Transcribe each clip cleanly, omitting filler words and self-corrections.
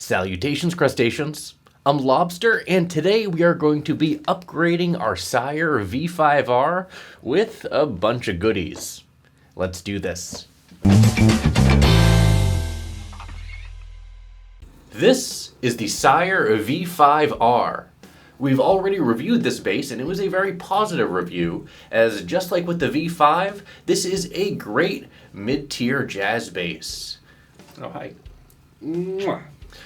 Salutations, crustaceans. I'm Lobster, and today we are going to be upgrading our Sire V5R with a bunch of goodies. Let's do this. This is the Sire V5R. We've already reviewed this bass, and it was a very positive review, as just like with the V5, this is a great mid-tier jazz bass. Oh, hi. Mwah.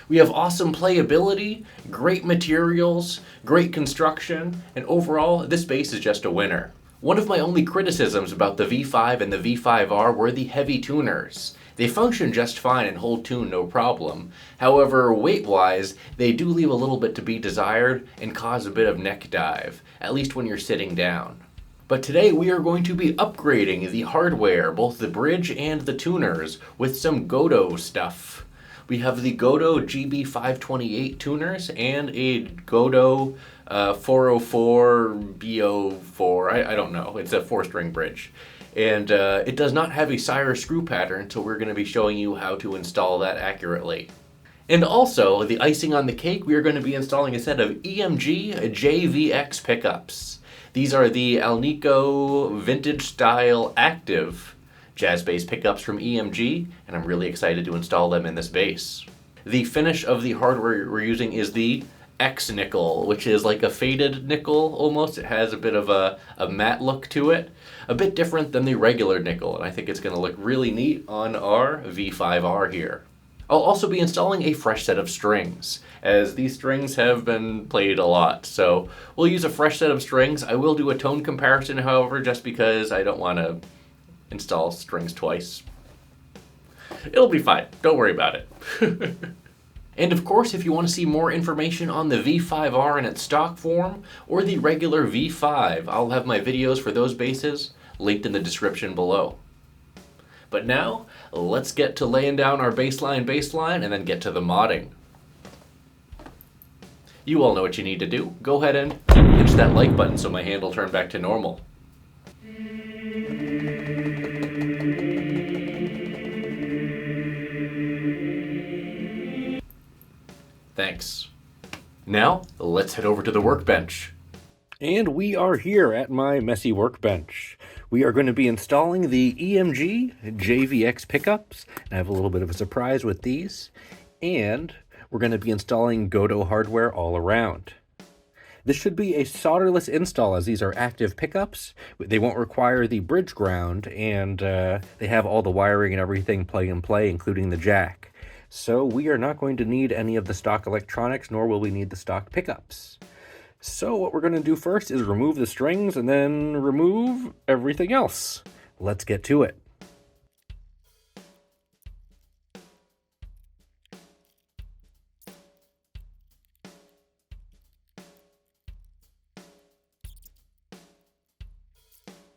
We have awesome playability, great materials, great construction, and overall, this bass is just a winner. One of my only criticisms about the V5 and the V5R were the heavy tuners. They function just fine and hold tune no problem. However, weight-wise, they do leave a little bit to be desired and cause a bit of neck dive, at least when you're sitting down. But today we are going to be upgrading the hardware, both the bridge and the tuners, with some Gotoh stuff. We have the Gotoh GB528 tuners and a Gotoh 404 BO4. I don't know. It's a 4-string bridge. And it does not have a Sire screw pattern, so we're going to be showing you how to install that accurately. And also, the icing on the cake, we are going to be installing a set of EMG JVX pickups. These are the Alnico vintage style active jazz bass pickups from EMG, and I'm really excited to install them in this bass. The finish of the hardware we're using is the X nickel, which is like a faded nickel almost. It has a bit of a matte look to it, a bit different than the regular nickel, and I think it's going to look really neat on our V5R here. I'll also be installing a fresh set of strings, as these strings have been played a lot, so we'll use a fresh set of strings. I will do a tone comparison, however, just because I don't want to install strings twice. It'll be fine, don't worry about it. And of course, if you want to see more information on the V5R in its stock form, or the regular V5, I'll have my videos for those basses linked in the description below. But now, let's get to laying down our bassline, and then get to the modding. You all know what you need to do. Go ahead and hit that like button so my hand will turn back to normal. Thanks. Now, let's head over to the workbench. And we are here at my messy workbench. We are going to be installing the EMG JVX pickups. I have a little bit of a surprise with these. And we're going to be installing Gotoh hardware all around. This should be a solderless install, as these are active pickups. They won't require the bridge ground, and they have all the wiring and everything plug and play, including the jack. So we are not going to need any of the stock electronics, nor will we need the stock pickups. So what we're going to do first is remove the strings and then remove everything else. Let's get to it.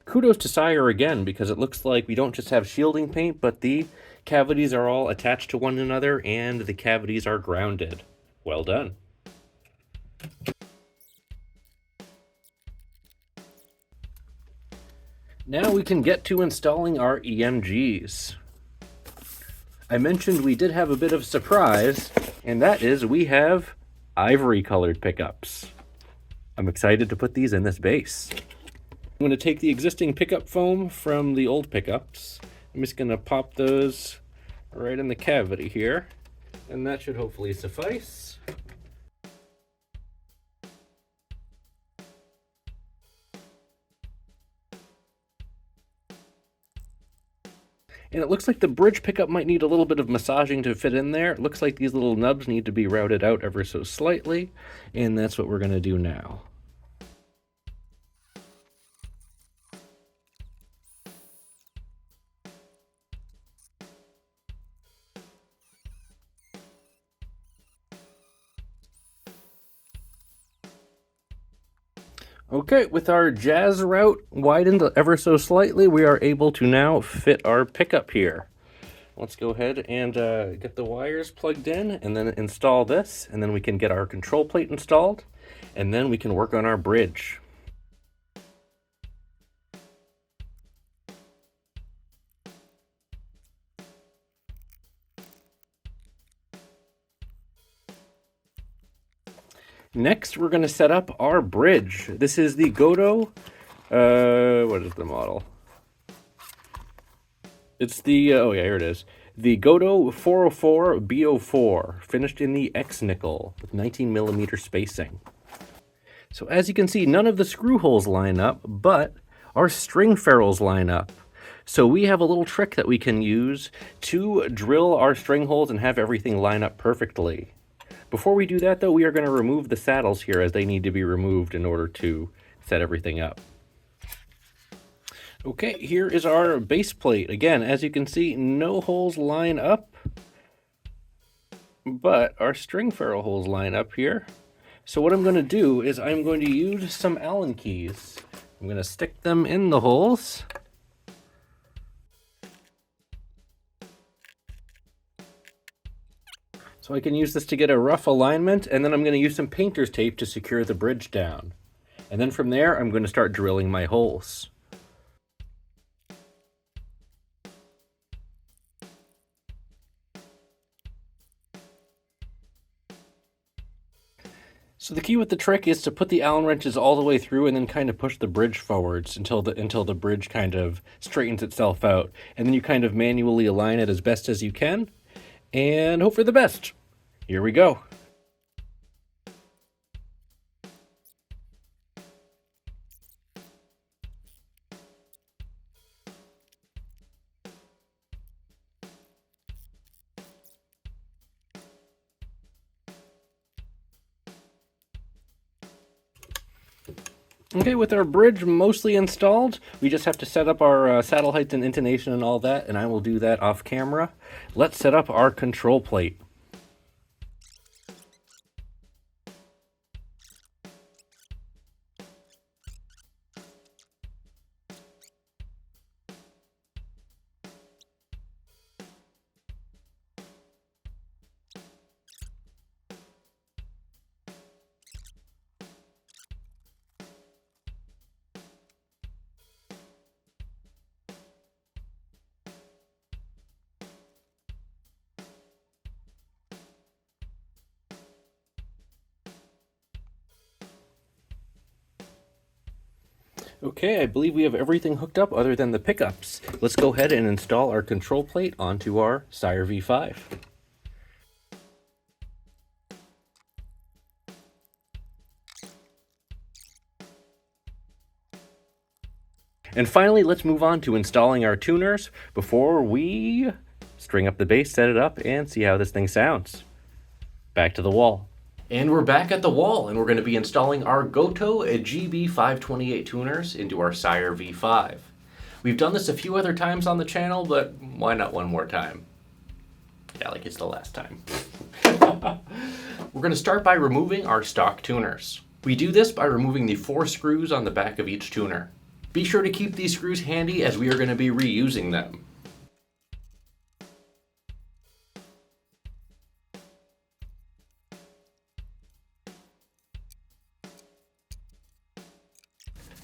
Kudos to Sire again, because it looks like we don't just have shielding paint, but the cavities are all attached to one another and the cavities are grounded. Well done. Now we can get to installing our EMGs. I mentioned we did have a bit of a surprise, and that is we have ivory colored pickups. I'm excited to put these in this bass. I'm going to take the existing pickup foam from the old pickups. I'm just going to pop those right in the cavity here, and that should hopefully suffice. And it looks like the bridge pickup might need a little bit of massaging to fit in there. It looks like these little nubs need to be routed out ever so slightly, and that's what we're going to do now. Okay, with our jazz route widened ever so slightly, we are able to now fit our pickup here. Let's go ahead and get the wires plugged in and then install this, and then we can get our control plate installed, and then we can work on our bridge. Next, we're going to set up our bridge. This is the Gotoh, what is the model? It's the, oh yeah, here it is. The Gotoh 404 B04, finished in the X nickel with 19mm spacing. So as you can see, none of the screw holes line up, but our string ferrules line up. So we have a little trick that we can use to drill our string holes and have everything line up perfectly. Before we do that though, we are going to remove the saddles here as they need to be removed in order to set everything up. Okay, here is our base plate. Again, as you can see, no holes line up, but our string ferrule holes line up here. So what I'm going to do is I'm going to use some Allen keys. I'm going to stick them in the holes. So I can use this to get a rough alignment, and then I'm going to use some painter's tape to secure the bridge down. And then from there, I'm going to start drilling my holes. So the key with the trick is to put the Allen wrenches all the way through and then kind of push the bridge forwards until the bridge kind of straightens itself out. And then you kind of manually align it as best as you can and hope for the best. Here we go. Okay, with our bridge mostly installed, we just have to set up our saddle heights and intonation and all that, and I will do that off camera. Let's set up our control plate. Okay, I believe we have everything hooked up other than the pickups. Let's go ahead and install our control plate onto our Sire V5. And finally, let's move on to installing our tuners before we string up the bass, set it up, and see how this thing sounds. Back to the wall. And we're back at the wall, and we're going to be installing our Gotoh GB528 tuners into our Sire V5. We've done this a few other times on the channel, but why not one more time? Yeah, like it's the last time. We're going to start by removing our stock tuners. We do this by removing the 4 screws on the back of each tuner. Be sure to keep these screws handy as we are going to be reusing them.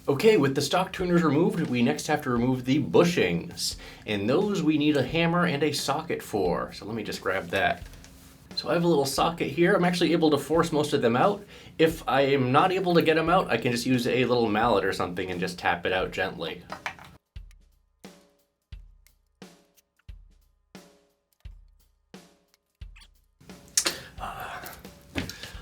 Okay, with the stock tuners removed, we next have to remove the bushings. And those we need a hammer and a socket for. So let me just grab that. So I have a little socket here. I'm actually able to force most of them out. If I am not able to get them out, I can just use a little mallet or something and just tap it out gently.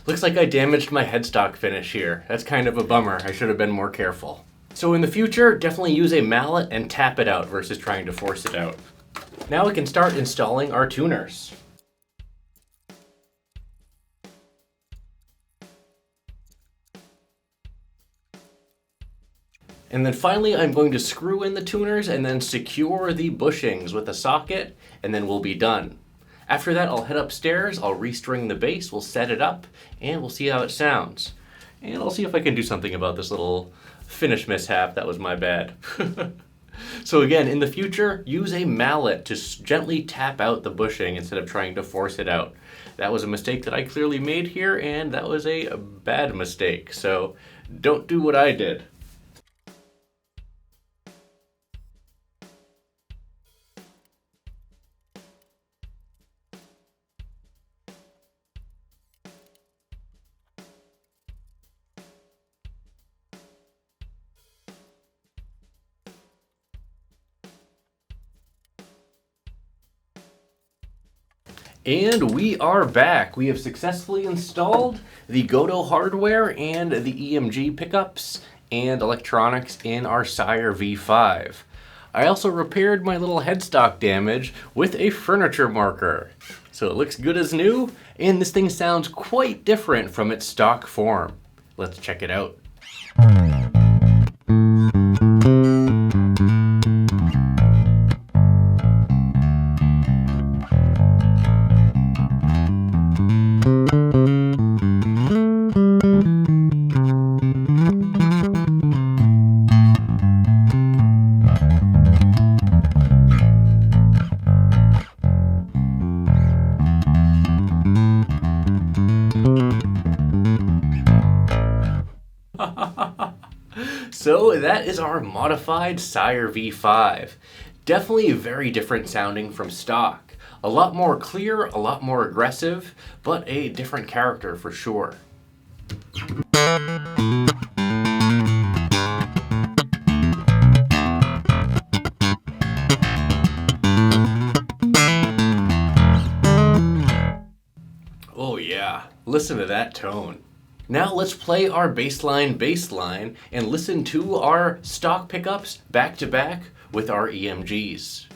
Looks like I damaged my headstock finish here. That's kind of a bummer. I should have been more careful. So in the future, definitely use a mallet and tap it out versus trying to force it out. Now we can start installing our tuners. And then finally, I'm going to screw in the tuners and then secure the bushings with a socket, and then we'll be done. After that, I'll head upstairs, I'll restring the bass, we'll set it up, and we'll see how it sounds. And I'll see if I can do something about this little finish mishap. That was my bad. So again, in the future, use a mallet to gently tap out the bushing instead of trying to force it out. That was a mistake that I clearly made here, and that was a bad mistake. So don't do what I did. And we are back. We have successfully installed the Gotoh hardware and the EMG pickups and electronics in our Sire V5. I also repaired my little headstock damage with a furniture marker. So it looks good as new, and this thing sounds quite different from its stock form. Let's check it out. So that is our modified Sire V5. Definitely very different sounding from stock. A lot more clear, a lot more aggressive, but a different character for sure. Oh yeah, listen to that tone. Now let's play our baseline and listen to our stock pickups back to back with our EMGs.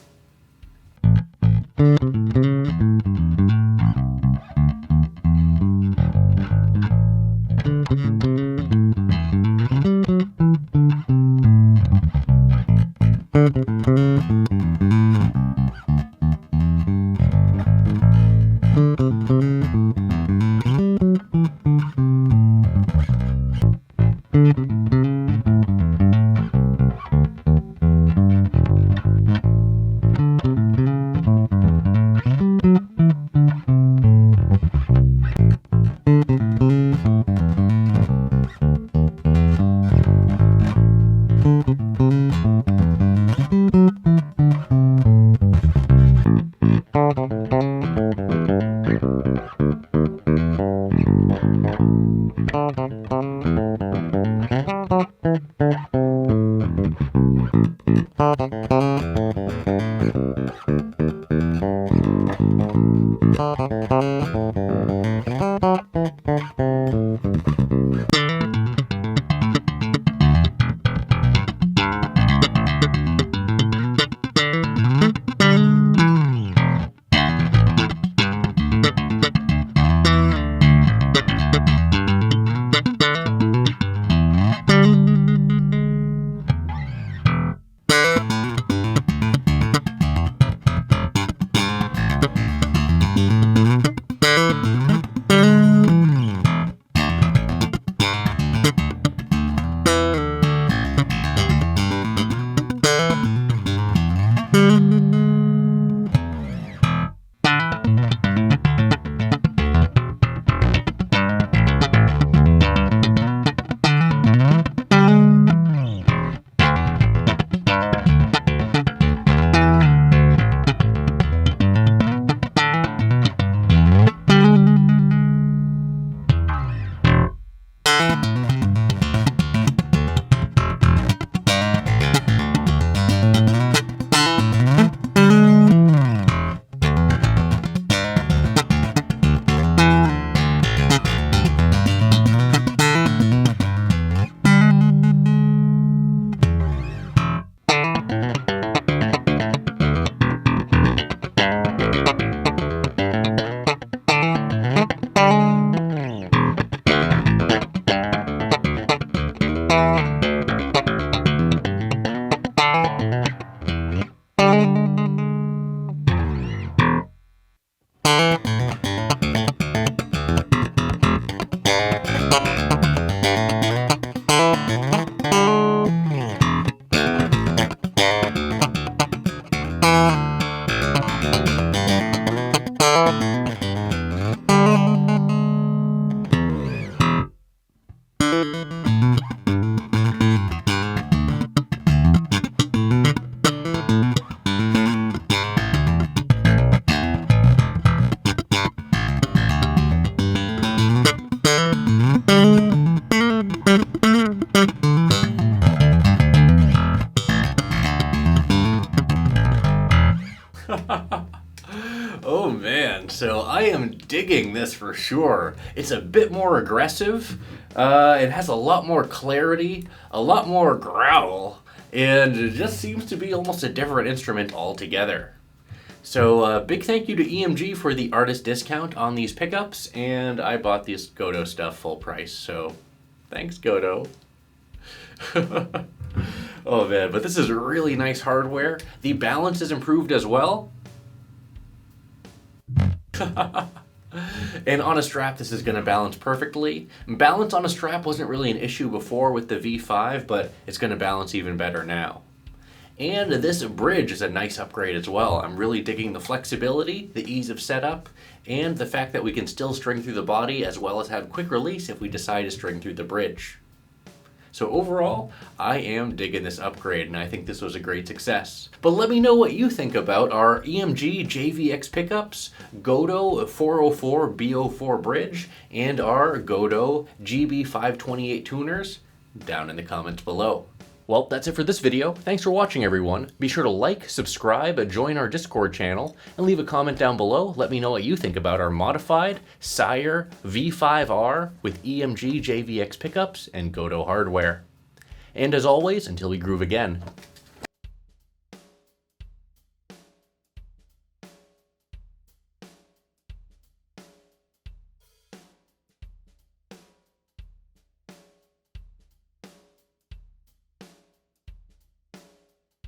digging this for sure. It's a bit more aggressive. It has a lot more clarity, a lot more growl, and it just seems to be almost a different instrument altogether. So big thank you to EMG for the artist discount on these pickups, and I bought this Gotoh stuff full price, so thanks Gotoh. Oh man, but this is really nice hardware. The balance is improved as well. And on a strap, this is going to balance perfectly. Balance on a strap wasn't really an issue before with the V5, but it's going to balance even better now. And this bridge is a nice upgrade as well. I'm really digging the flexibility, the ease of setup, and the fact that we can still string through the body as well as have quick release if we decide to string through the bridge. So overall, I am digging this upgrade, and I think this was a great success. But let me know what you think about our EMG JVX pickups, Gotoh 404 B04 bridge, and our Gotoh GB528 tuners down in the comments below. Well, that's it for this video. Thanks for watching, everyone. Be sure to like, subscribe, join our Discord channel, and leave a comment down below. Let me know what you think about our modified Sire V5R with EMG JVX pickups and Gotoh hardware. And as always, until we groove again,